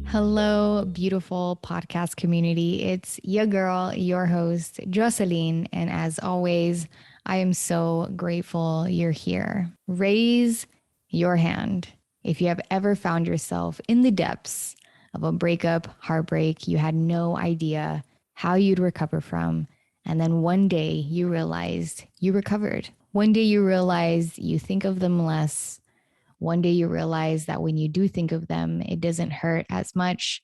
Hello, beautiful podcast community. It's your girl, your host, Jocelyn. And as always, I am so grateful you're here. Raise your hand if you have ever found yourself in the depths of a breakup, heartbreak you had no idea how you'd recover from. And then one day you realized you recovered. One day you realized you think of them less. One day you realize that when you do think of them, it doesn't hurt as much.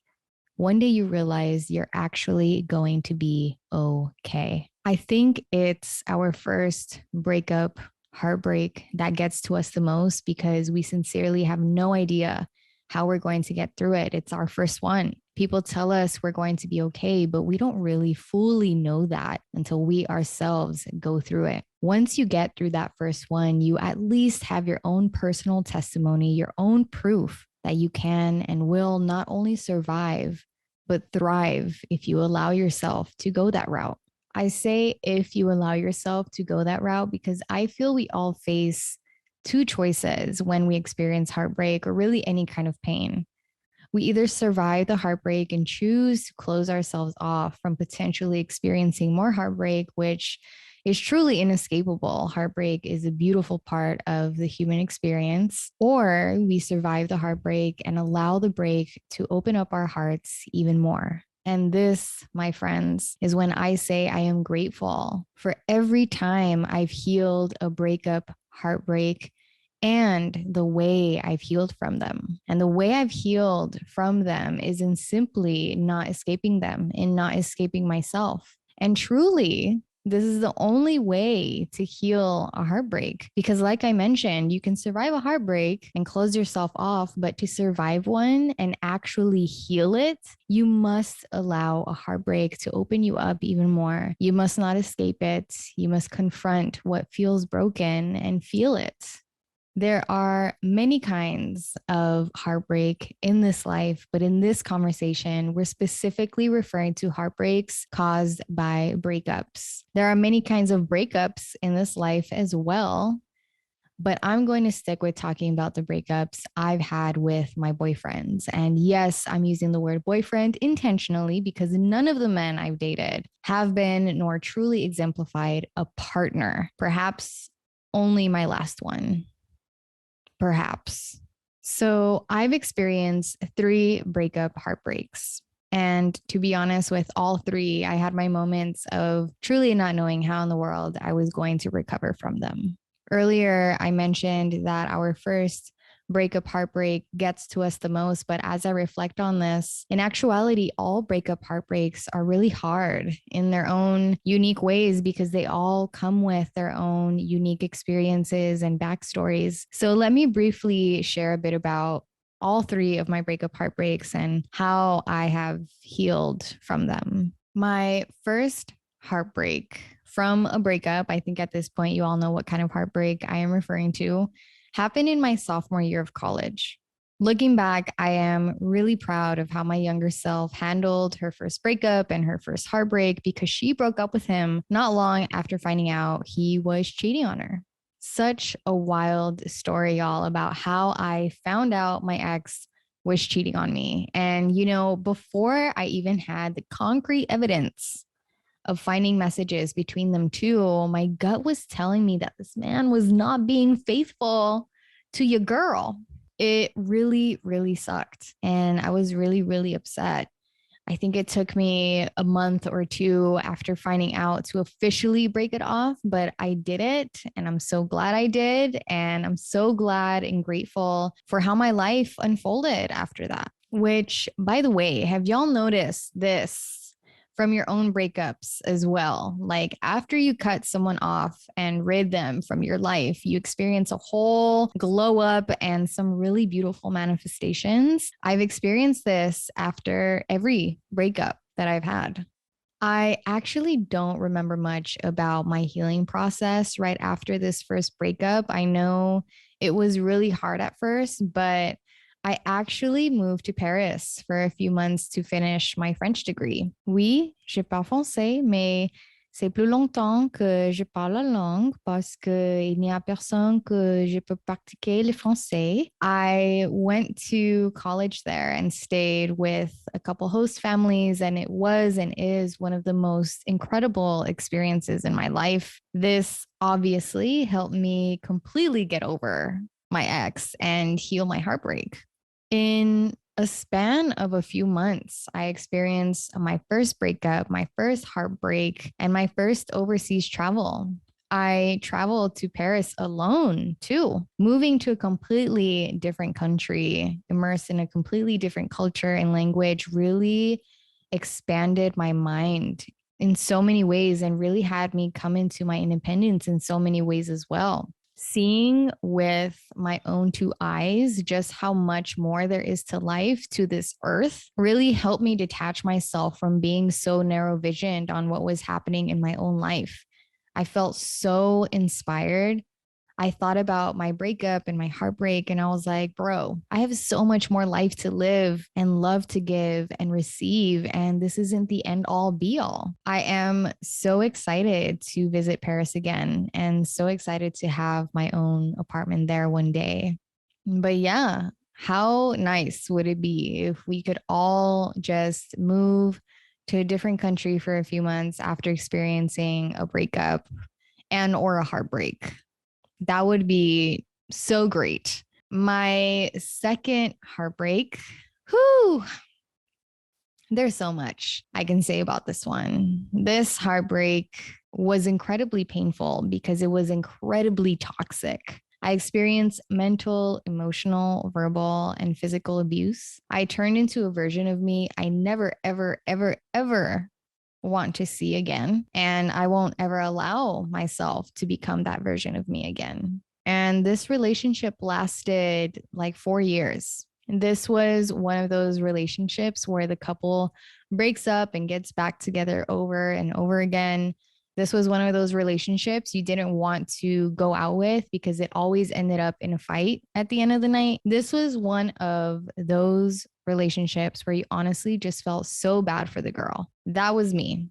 One day you realize you're actually going to be okay. I think it's our first breakup, heartbreak that gets to us the most because we sincerely have no idea how we're going to get through it. It's our first one. People tell us we're going to be okay, but we don't really fully know that until we ourselves go through it. Once you get through that first one, you at least have your own personal testimony, your own proof that you can and will not only survive, but thrive if you allow yourself to go that route. I say if you allow yourself to go that route because I feel we all face two choices when we experience heartbreak or really any kind of pain. We either survive the heartbreak and choose to close ourselves off from potentially experiencing more heartbreak, which is truly inescapable. Heartbreak is a beautiful part of the human experience. Or we survive the heartbreak and allow the break to open up our hearts even more. And this, my friends, is when I say I am grateful for every time I've healed a breakup, heartbreak, and the way I've healed from them. And the way I've healed from them is in simply not escaping them and not escaping myself. And truly, this is the only way to heal a heartbreak. Because, like I mentioned, you can survive a heartbreak and close yourself off, but to survive one and actually heal it, you must allow a heartbreak to open you up even more. You must not escape it. You must confront what feels broken and feel it. There are many kinds of heartbreak in this life, but in this conversation, we're specifically referring to heartbreaks caused by breakups. There are many kinds of breakups in this life as well, but I'm going to stick with talking about the breakups I've had with my boyfriends. And yes, I'm using the word boyfriend intentionally because none of the men I've dated have been nor truly exemplified a partner, perhaps only my last one. Perhaps. So I've experienced 3 breakup heartbreaks. And to be honest, with all 3, I had my moments of truly not knowing how in the world I was going to recover from them. Earlier, I mentioned that our first breakup heartbreak gets to us the most. But as I reflect on this, in actuality, all breakup heartbreaks are really hard in their own unique ways because they all come with their own unique experiences and backstories. So let me briefly share a bit about all 3 of my breakup heartbreaks and how I have healed from them. My first heartbreak from a breakup, I think at this point you all know what kind of heartbreak I am referring to, happened in my sophomore year of college. Looking back, I am really proud of how my younger self handled her first breakup and her first heartbreak because she broke up with him not long after finding out he was cheating on her. Such a wild story, y'all, about how I found out my ex was cheating on me. And, before I even had the concrete evidence of finding messages between them two, my gut was telling me that this man was not being faithful to your girl. It really, really sucked. And I was really, really upset. I think it took me a month or 2 after finding out to officially break it off, but I did it. And I'm so glad I did. And I'm so glad and grateful for how my life unfolded after that. Which, by the way, have y'all noticed this from your own breakups as well? Like after you cut someone off and rid them from your life, you experience a whole glow up and some really beautiful manifestations. I've experienced this after every breakup that I've had. I actually don't remember much about my healing process right after this first breakup. I know it was really hard at first, but I actually moved to Paris for a few months to finish my French degree. Oui, je parle français, mais C'est plus longtemps que je parle la langue parce qu'il n'y a personne que je peux pratiquer le français. I went to college there and stayed with a couple host families, and it was and is one of the most incredible experiences in my life. This obviously helped me completely get over my ex and heal my heartbreak. In a span of a few months, I experienced my first breakup, my first heartbreak, and my first overseas travel. I traveled to Paris alone too, moving to a completely different country, immersed in a completely different culture and language, really expanded my mind in so many ways and really had me come into my independence in so many ways as well. Seeing with my own two eyes just how much more there is to life, to this earth, really helped me detach myself from being so narrow visioned on what was happening in my own life. I felt so inspired. I thought about my breakup and my heartbreak, and I was like, bro, I have so much more life to live and love to give and receive. And this isn't the end all be all. I am so excited to visit Paris again and so excited to have my own apartment there one day. But yeah, how nice would it be if we could all just move to a different country for a few months after experiencing a breakup and or a heartbreak? That would be so great. My second heartbreak, whew, there's so much I can say about this one. This heartbreak was incredibly painful because it was incredibly toxic. I experienced mental, emotional, verbal, and physical abuse. I turned into a version of me I never, ever, ever, ever want to see again. And I won't ever allow myself to become that version of me again. And this relationship lasted like 4 years. This was one of those relationships where the couple breaks up and gets back together over and over again. This was one of those relationships you didn't want to go out with because it always ended up in a fight at the end of the night. This was one of those relationships where you honestly just felt so bad for the girl. That was me.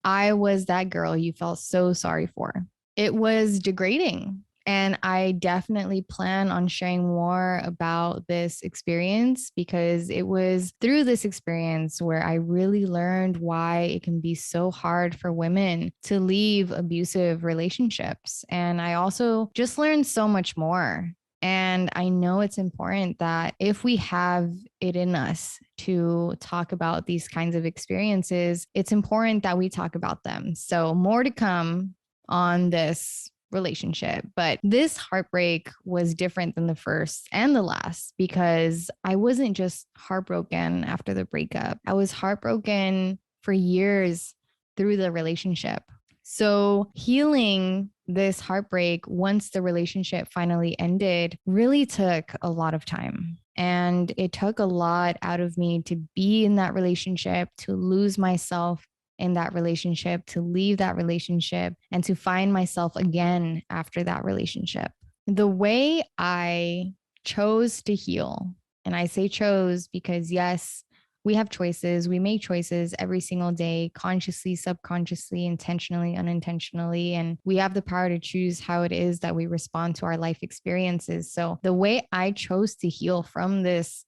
I was that girl you felt so sorry for. It was degrading. And I definitely plan on sharing more about this experience because it was through this experience where I really learned why it can be so hard for women to leave abusive relationships. And I also just learned so much more. And I know it's important that if we have it in us to talk about these kinds of experiences, it's important that we talk about them. So, more to come on this relationship. But this heartbreak was different than the first and the last because I wasn't just heartbroken after the breakup, I was heartbroken for years through the relationship. So, healing this heartbreak once the relationship finally ended really took a lot of time. And it took a lot out of me to be in that relationship, to lose myself in that relationship, to leave that relationship, and to find myself again after that relationship. The way I chose to heal, and I say chose because, yes, we have choices. We make choices every single day, consciously, subconsciously, intentionally, unintentionally. And we have the power to choose how it is that we respond to our life experiences. So, the way I chose to heal from this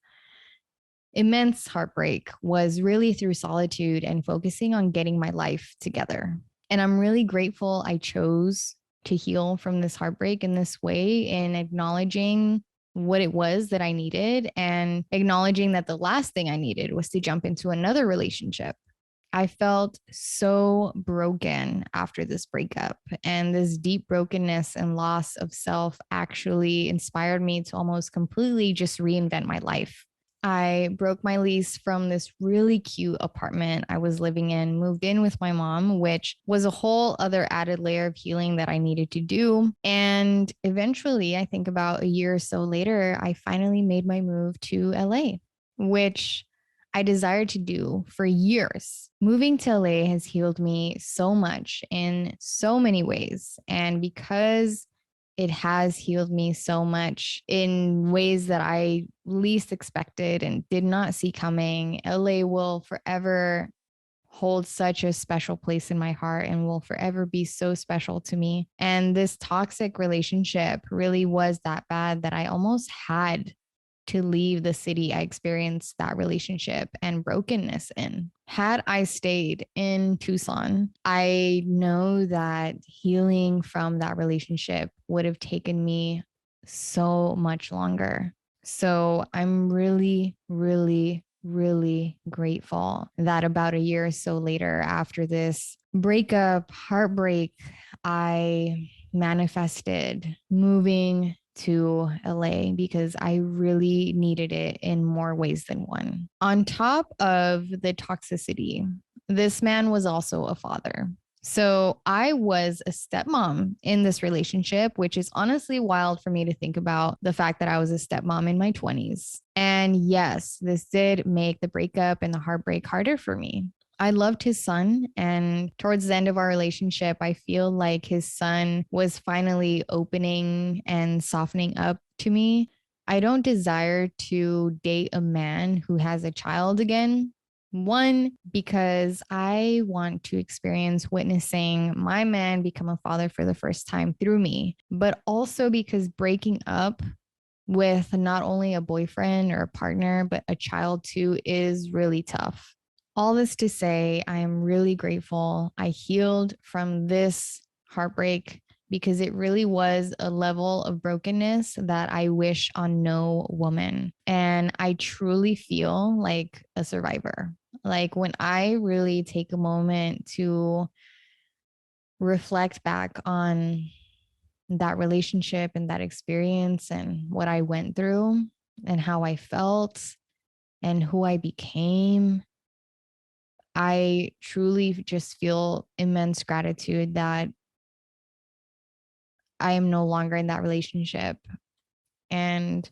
immense heartbreak was really through solitude and focusing on getting my life together. And I'm really grateful I chose to heal from this heartbreak in this way, in acknowledging what it was that I needed and acknowledging that the last thing I needed was to jump into another relationship. I felt so broken after this breakup, and this deep brokenness and loss of self actually inspired me to almost completely just reinvent my life. I broke my lease from this really cute apartment I was living in, moved in with my mom, which was a whole other added layer of healing that I needed to do. And eventually, I think about a year or so later, I finally made my move to LA, which I desired to do for years. Moving to LA has healed me so much in so many ways. And because it has healed me so much in ways that I least expected and did not see coming, LA will forever holds such a special place in my heart and will forever be so special to me. And this toxic relationship really was that bad that I almost had to leave the city I experienced that relationship and brokenness in. Had I stayed in Tucson, I know that healing from that relationship would have taken me so much longer. So I'm really, really, really grateful that about a year or so later, after this breakup, heartbreak, I manifested moving to LA because I really needed it in more ways than one. On top of the toxicity, this man was also a father. So I was a stepmom in this relationship, which is honestly wild for me to think about the fact that I was a stepmom in my 20s. And yes, this did make the breakup and the heartbreak harder for me. I loved his son. And towards the end of our relationship, I feel like his son was finally opening and softening up to me. I don't desire to date a man who has a child again. One, because I want to experience witnessing my man become a father for the first time through me, but also because breaking up with not only a boyfriend or a partner, but a child too is really tough. All this to say, I am really grateful I healed from this heartbreak because it really was a level of brokenness that I wish on no woman. And I truly feel like a survivor. Like when I really take a moment to reflect back on that relationship and that experience and what I went through and how I felt and who I became, I truly just feel immense gratitude that I am no longer in that relationship. And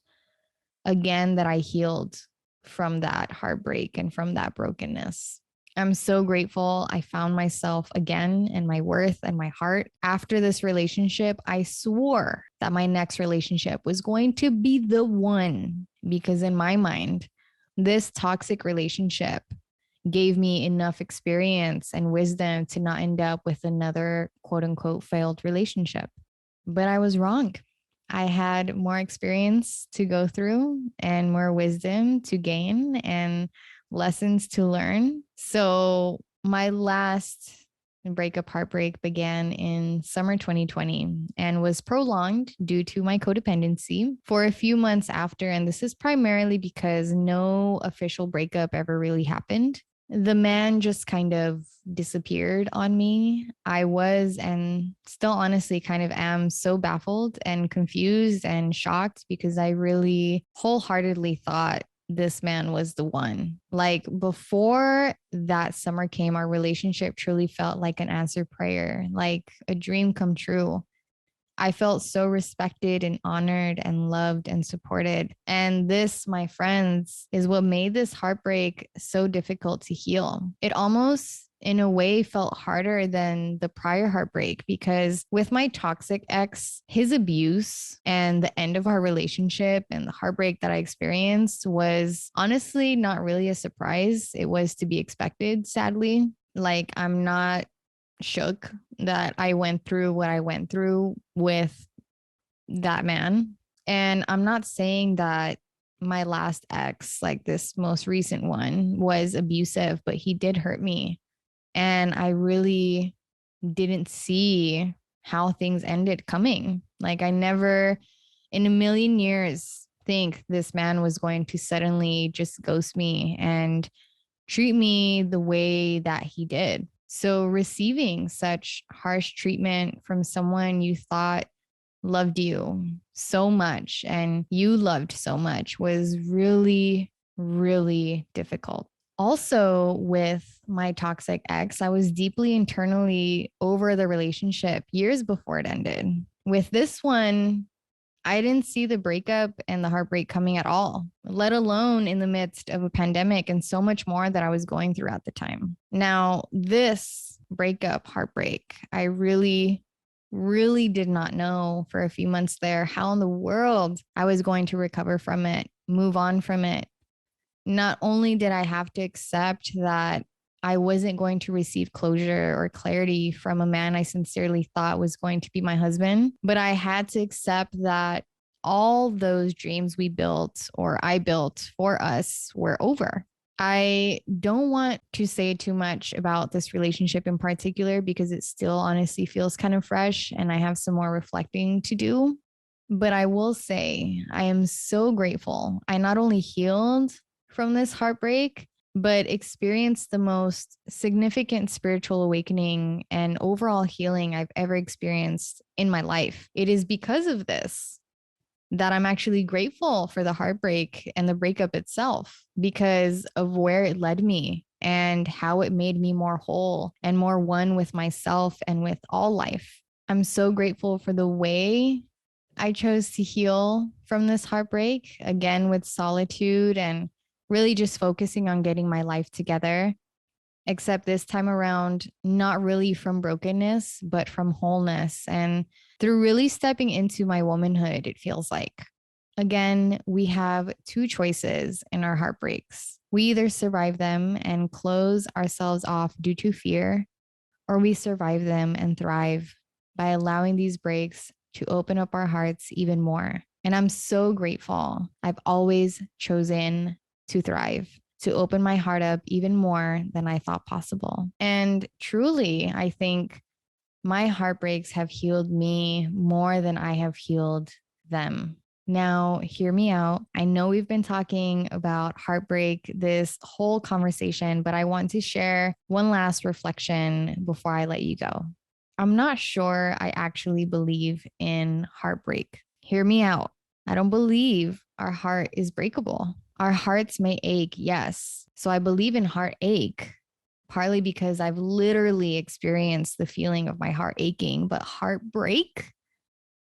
again, that I healed from that heartbreak and from that brokenness. I'm so grateful I found myself again and my worth and my heart. After this relationship, I swore that my next relationship was going to be the one because, in my mind, this toxic relationship gave me enough experience and wisdom to not end up with another quote unquote failed relationship. But I was wrong. I had more experience to go through and more wisdom to gain and lessons to learn. So my last breakup heartbreak began in summer 2020 and was prolonged due to my codependency for a few months after. And this is primarily because no official breakup ever really happened. The man just kind of disappeared on me. I was and still honestly kind of am so baffled and confused and shocked because I really wholeheartedly thought this man was the one. Like before that summer came, our relationship truly felt like an answered prayer, like a dream come true. I felt so respected and honored and loved and supported. And this, my friends, is what made this heartbreak so difficult to heal. It almost, in a way, felt harder than the prior heartbreak because with my toxic ex, his abuse and the end of our relationship and the heartbreak that I experienced was honestly not really a surprise. It was to be expected, sadly. Like, I'm not shook that I went through what I went through with that man. And I'm not saying that my last ex, like this most recent one, was abusive, but he did hurt me. And I really didn't see how things ended coming. Like, I never in a million years think this man was going to suddenly just ghost me and treat me the way that he did. So receiving such harsh treatment from someone you thought loved you so much and you loved so much was really, really difficult. Also, with my toxic ex, I was deeply internally over the relationship years before it ended. With this one, I didn't see the breakup and the heartbreak coming at all, let alone in the midst of a pandemic and so much more that I was going through at the time. Now, this breakup heartbreak, I really, really did not know for a few months there how in the world I was going to recover from it, move on from it. Not only did I have to accept that I wasn't going to receive closure or clarity from a man I sincerely thought was going to be my husband. But I had to accept that all those dreams we built or I built for us were over. I don't want to say too much about this relationship in particular because it still honestly feels kind of fresh and I have some more reflecting to do. But I will say, I am so grateful. I not only healed from this heartbreak, but experienced the most significant spiritual awakening and overall healing I've ever experienced in my life. It is because of this that I'm actually grateful for the heartbreak and the breakup itself because of where it led me and how it made me more whole and more one with myself and with all life. I'm so grateful for the way I chose to heal from this heartbreak, again, with solitude and really just focusing on getting my life together. Except this time around, not really from brokenness, but from wholeness and through really stepping into my womanhood, it feels like. Again, we have two choices in our heartbreaks. We either survive them and close ourselves off due to fear, or we survive them and thrive by allowing these breaks to open up our hearts even more. And I'm so grateful. I've always chosen to thrive, to open my heart up even more than I thought possible. And truly, I think my heartbreaks have healed me more than I have healed them. Now, hear me out. I know we've been talking about heartbreak this whole conversation, but I want to share one last reflection before I let you go. I'm not sure I actually believe in heartbreak. Hear me out. I don't believe our heart is breakable. Our hearts may ache, yes. So I believe in heartache, partly because I've literally experienced the feeling of my heart aching, but heartbreak,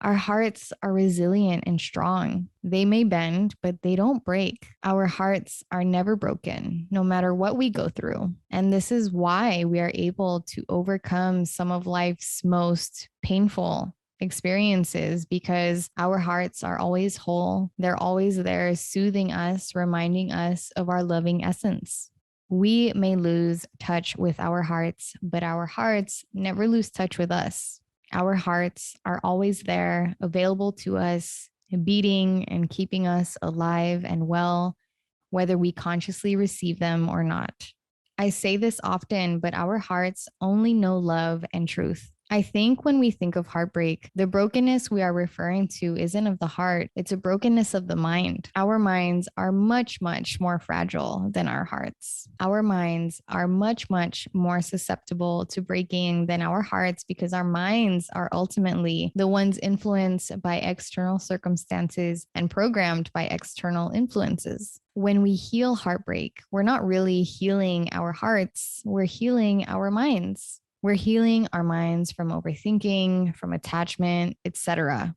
our hearts are resilient and strong. They may bend, but they don't break. Our hearts are never broken, no matter what we go through. And this is why we are able to overcome some of life's most painful experiences because our hearts are always whole. They're always there, soothing us, reminding us of our loving essence. We may lose touch with our hearts, but our hearts never lose touch with us. Our hearts are always there, available to us, beating and keeping us alive and well, whether we consciously receive them or not. I say this often, but our hearts only know love and truth. I think when we think of heartbreak, the brokenness we are referring to isn't of the heart, it's a brokenness of the mind. Our minds are much, much more fragile than our hearts. Our minds are much, much more susceptible to breaking than our hearts because our minds are ultimately the ones influenced by external circumstances and programmed by external influences. When we heal heartbreak, we're not really healing our hearts, we're healing our minds. We're healing our minds from overthinking, from attachment, etc.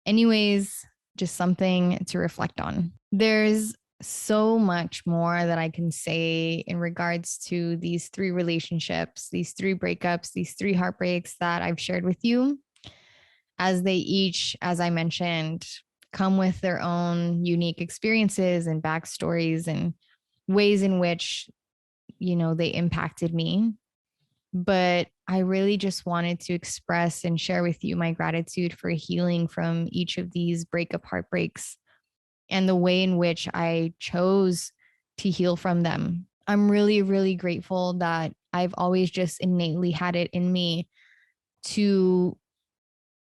Anyways, just something to reflect on. There's so much more that I can say in regards to these three relationships, these three breakups, these three heartbreaks that I've shared with you, as they each, as I mentioned, come with their own unique experiences and backstories and ways in which, they impacted me. But I really just wanted to express and share with you my gratitude for healing from each of these breakup heartbreaks and the way in which I chose to heal from them. I'm really, really grateful that I've always just innately had it in me to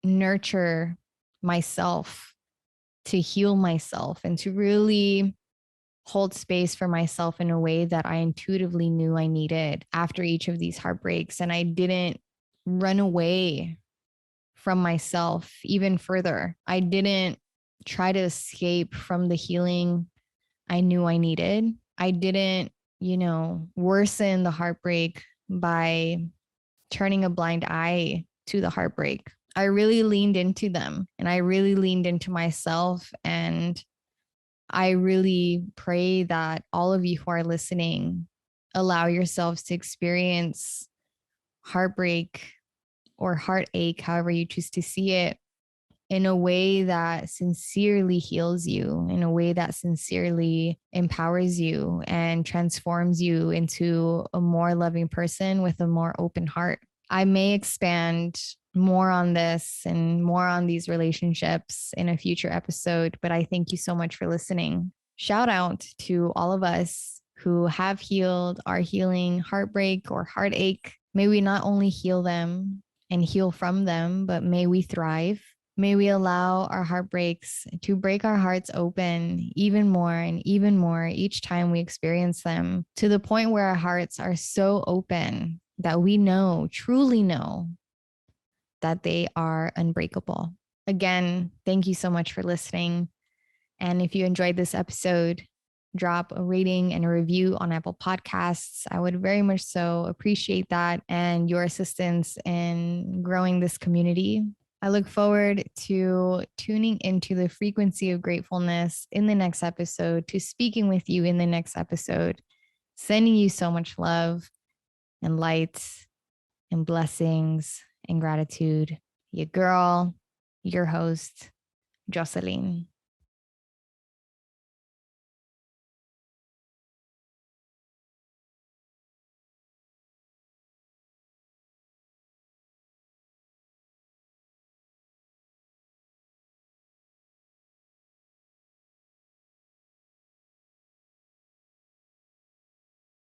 nurture myself, to heal myself, and to really hold space for myself in a way that I intuitively knew I needed after each of these heartbreaks. And I didn't run away from myself even further. I didn't try to escape from the healing I knew I needed. I didn't, worsen the heartbreak by turning a blind eye to the heartbreak. I really leaned into them and I really leaned into myself. And I really pray that all of you who are listening allow yourselves to experience heartbreak or heartache, however you choose to see it, in a way that sincerely heals you, in a way that sincerely empowers you and transforms you into a more loving person with a more open heart. I may expand more on this and more on these relationships in a future episode, but I thank you so much for listening. Shout out to all of us who have healed, are healing heartbreak or heartache. May we not only heal them and heal from them, but may we thrive. May we allow our heartbreaks to break our hearts open even more and even more each time we experience them, to the point where our hearts are so open that we know, truly know, that they are unbreakable. Again, thank you so much for listening. And if you enjoyed this episode, drop a rating and a review on Apple Podcasts. I would very much so appreciate that and your assistance in growing this community. I look forward to tuning into the frequency of gratefulness in the next episode, to speaking with you in the next episode, sending you so much love and light and blessings and gratitude. Your girl, your host, Jocelyn.